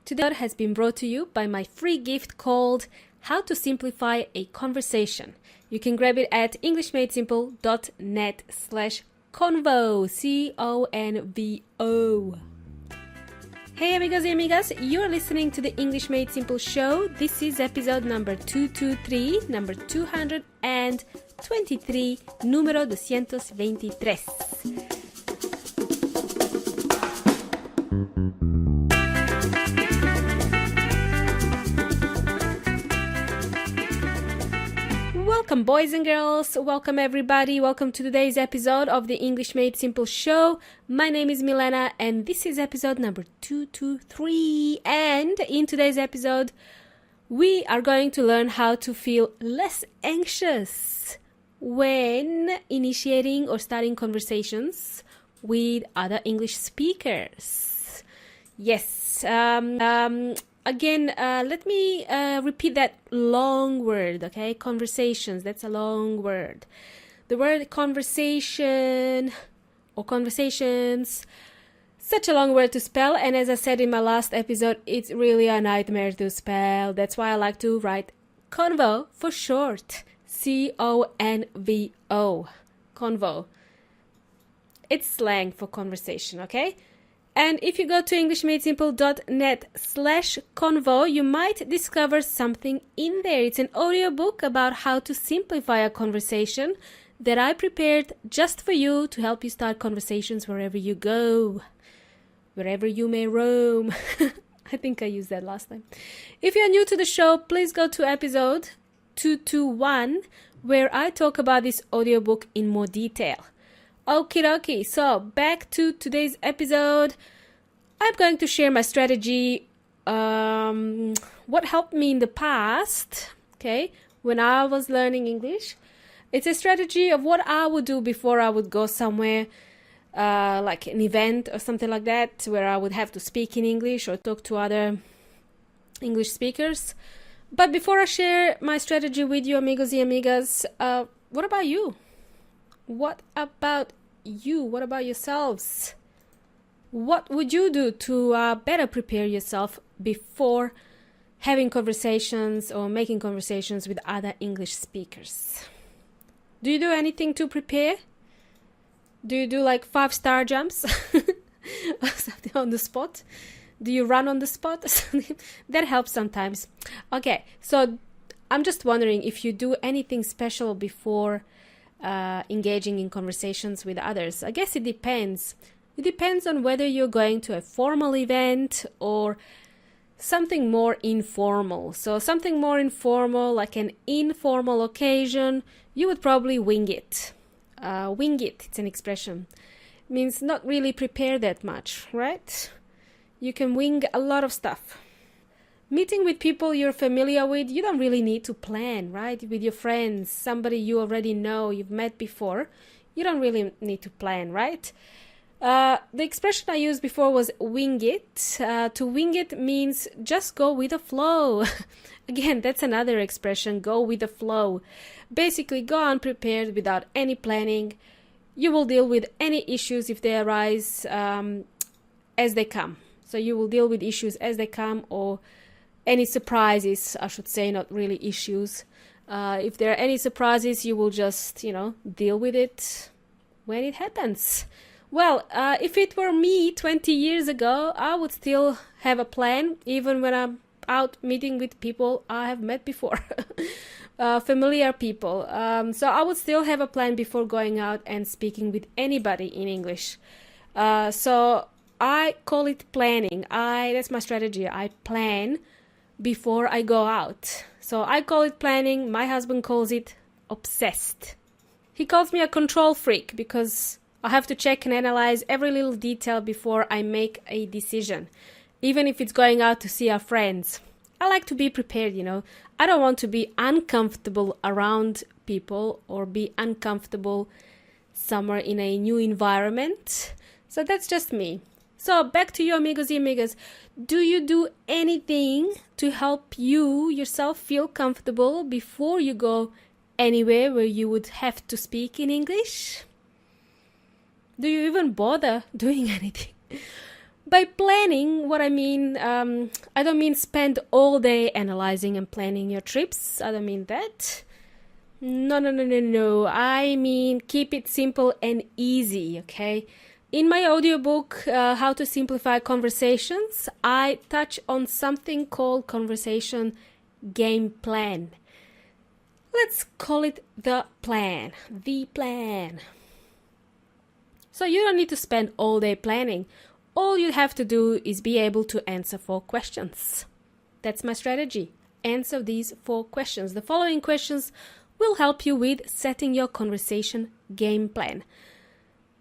Today has been brought to you by my free gift called How to Simplify a Conversation. You can grab it at englishmadesimple.net/convo, C-O-N-V-O. Hey amigos y amigas, you're listening to the English Made Simple show. This is episode number 223, number 223, número 223. Welcome boys and girls, welcome everybody, welcome to today's episode of the English Made Simple show. My name is Milena and this is episode number 223, and in today's episode we are going to learn how to feel less anxious when initiating or starting conversations with other English speakers. Yes, Again, let me repeat that long word, okay? Conversations, that's a long word. The word conversation or conversations, such a long word to spell. And as I said in my last episode, it's really a nightmare to spell. That's why I like to write convo for short. C-O-N-V-O. Convo. It's slang for conversation, okay? And if you go to englishmadesimple.net/convo, you might discover something in there. It's an audiobook about how to simplify a conversation that I prepared just for you to help you start conversations wherever you go, wherever you may roam. I think I used that last time. If you're new to the show, please go to episode 221, where I talk about this audiobook in more detail. Okie dokie, so back to today's episode. I'm going to share my strategy, what helped me in the past, okay, when I was learning English. It's a strategy of what I would do before I would go somewhere, like an event or something like that, where I would have to speak in English or talk to other English speakers. But before I share my strategy with you, amigos y amigas, what about you? What about you? What about yourselves? What would you do to better prepare yourself before having conversations or making conversations with other English speakers? Do you do anything to prepare? Do you do like 5-star jumps or something on the spot? Do you run on the spot? That helps sometimes. Okay, so I'm just wondering if you do anything special before engaging in conversations with others. I guess it depends. It depends on whether you're going to a formal event or something more informal. So something more informal, like an informal occasion, you would probably wing it. Wing it, it's an expression. It means not really prepare that much, right? You can wing a lot of stuff. Meeting with people you're familiar with, you don't really need to plan, right? With your friends, somebody you already know, you've met before, you don't really need to plan, right? The expression I used before was wing it. To wing it means just go with the flow. Again, that's another expression, go with the flow. Basically, go unprepared without any planning. You will deal with any issues if they arise as they come. So you will deal with issues as they come, or any surprises, I should say, not really issues. If there are any surprises, you will just, deal with it when it happens. Well, if it were me 20 years ago, I would still have a plan, even when I'm out meeting with people I have met before, familiar people. So I would still have a plan before going out and speaking with anybody in English. So I call it planning. That's my strategy. I plan before I go out. So I call it planning. My husband calls it obsessed. He calls me a control freak because I have to check and analyze every little detail before I make a decision, even if it's going out to see our friends. I like to be prepared, I don't want to be uncomfortable around people or be uncomfortable somewhere in a new environment. So that's just me. So back to you, amigos y amigas. Do you do anything to help you yourself feel comfortable before you go anywhere where you would have to speak in English? Do you even bother doing anything? By planning, what I mean, I don't mean spend all day analyzing and planning your trips. I don't mean that. No. I mean keep it simple and easy, okay? In my audiobook, How to Simplify Conversations, I touch on something called conversation game plan. Let's call it the plan. The plan. So you don't need to spend all day planning. All you have to do is be able to answer 4 questions. That's my strategy. Answer these 4 questions. The following questions will help you with setting your conversation game plan.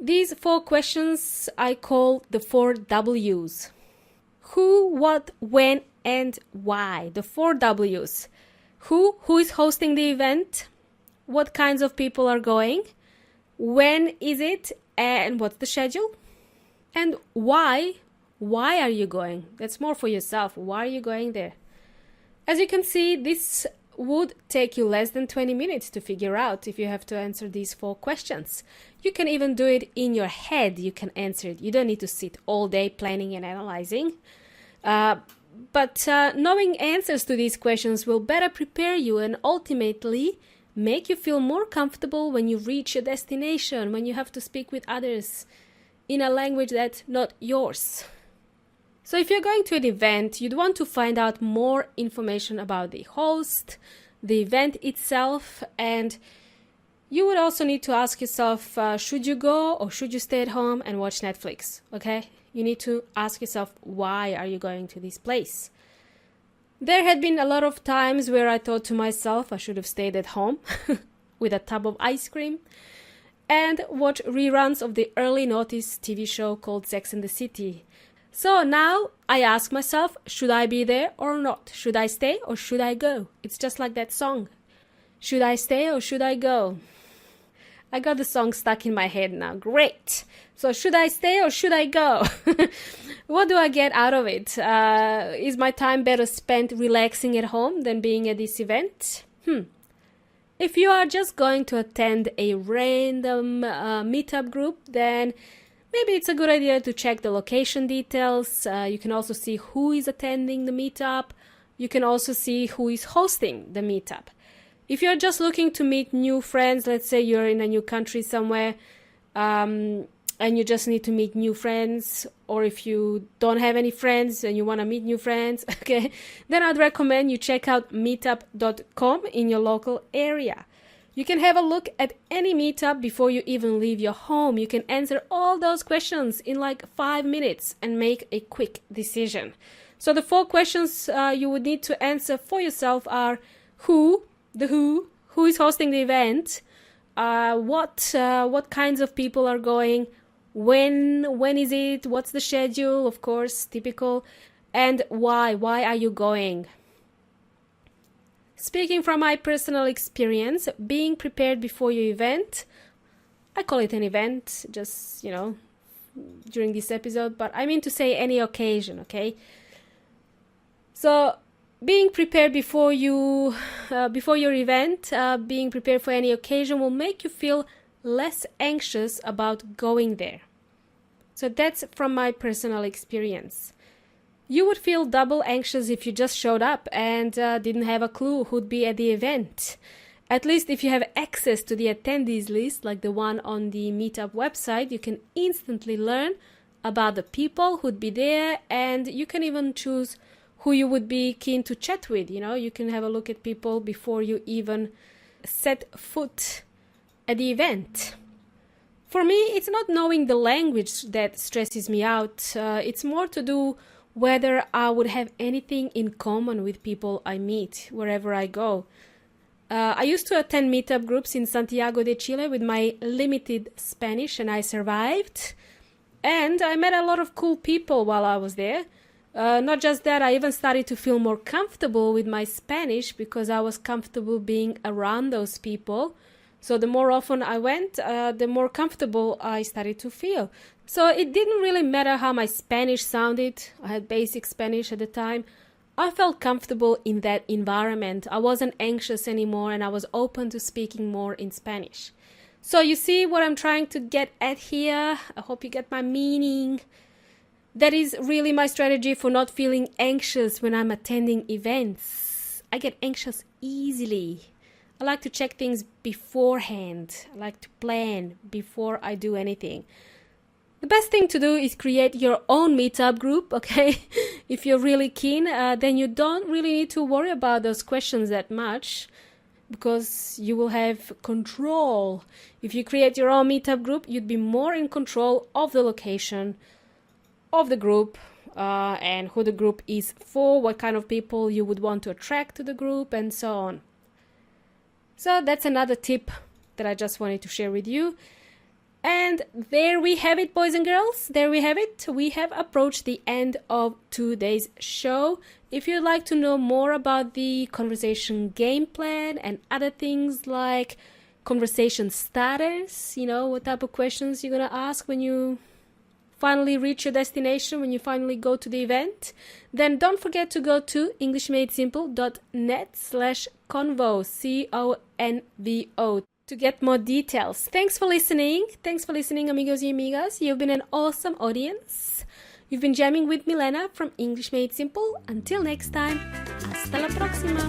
These 4 questions I call the 4 W's. Who, what, when, and why. The 4 W's. Who is hosting the event? What kinds of people are going? When is it? And what's the schedule? And why? Why are you going? That's more for yourself. Why are you going there? As you can see, this would take you less than 20 minutes to figure out if you have to answer these 4 questions. You can even do it in your head. You can answer it. You don't need to sit all day planning and analyzing. But knowing answers to these questions will better prepare you and ultimately make you feel more comfortable when you reach your destination, when you have to speak with others in a language that's not yours. So if you're going to an event, you'd want to find out more information about the host, the event itself, and you would also need to ask yourself, should you go or should you stay at home and watch Netflix? Okay? You need to ask yourself, why are you going to this place? There had been a lot of times where I thought to myself I should have stayed at home with a tub of ice cream and watch reruns of the early noughties TV show called Sex and the City. So now I ask myself, should I be there or not? Should I stay or should I go? It's just like that song. Should I stay or should I go? I got the song stuck in my head now. Great. So should I stay or should I go? What do I get out of it? Is my time better spent relaxing at home than being at this event? If you are just going to attend a random meetup group, then maybe it's a good idea to check the location details. You can also see who is attending the meetup. You can also see who is hosting the meetup. If you're just looking to meet new friends, let's say you're in a new country somewhere, and you just need to meet new friends, or if you don't have any friends and you want to meet new friends, okay, then I'd recommend you check out meetup.com in your local area. You can have a look at any meetup before you even leave your home. You can answer all those questions in like 5 minutes and make a quick decision. So the 4 questions you would need to answer for yourself are who is hosting the event, what kinds of people are going, when is it, what's the schedule, of course, typical, and why are you going? Speaking from my personal experience, being prepared before your event, I call it an event, just, during this episode, but I mean to say any occasion, okay? So, being prepared before your event, being prepared for any occasion will make you feel less anxious about going there. So that's from my personal experience. You would feel double anxious if you just showed up and didn't have a clue who'd be at the event. At least if you have access to the attendees list, like the one on the Meetup website, you can instantly learn about the people who'd be there, and you can even choose who you would be keen to chat with. You can have a look at people before you even set foot at the event. For me, it's not knowing the language that stresses me out. It's more to do whether I would have anything in common with people I meet wherever I go. I used to attend meetup groups in Santiago de Chile with my limited Spanish, and I survived. And I met a lot of cool people while I was there. Not just that, I even started to feel more comfortable with my Spanish because I was comfortable being around those people. So the more often I went, the more comfortable I started to feel. So it didn't really matter how my Spanish sounded. I had basic Spanish at the time. I felt comfortable in that environment. I wasn't anxious anymore, and I was open to speaking more in Spanish. So you see what I'm trying to get at here? I hope you get my meaning. That is really my strategy for not feeling anxious when I'm attending events. I get anxious easily. I like to check things beforehand. I like to plan before I do anything. The best thing to do is create your own meetup group, okay? If you're really keen, then you don't really need to worry about those questions that much because you will have control. If you create your own meetup group, you'd be more in control of the location of the group and who the group is for, what kind of people you would want to attract to the group, and so on. So that's another tip that I just wanted to share with you. And there we have it, boys and girls. There we have it. We have approached the end of today's show. If you'd like to know more about the conversation game plan and other things like conversation starters, you know, what type of questions you're going to ask when you finally reach your destination, when you finally go to the event, then don't forget to go to englishmadesimple.net/convo, CONVO, to get more details. Thanks for listening. Thanks for listening, amigos y amigas. You've been an awesome audience. You've been jamming with Milena from English Made Simple. Until next time, hasta la próxima.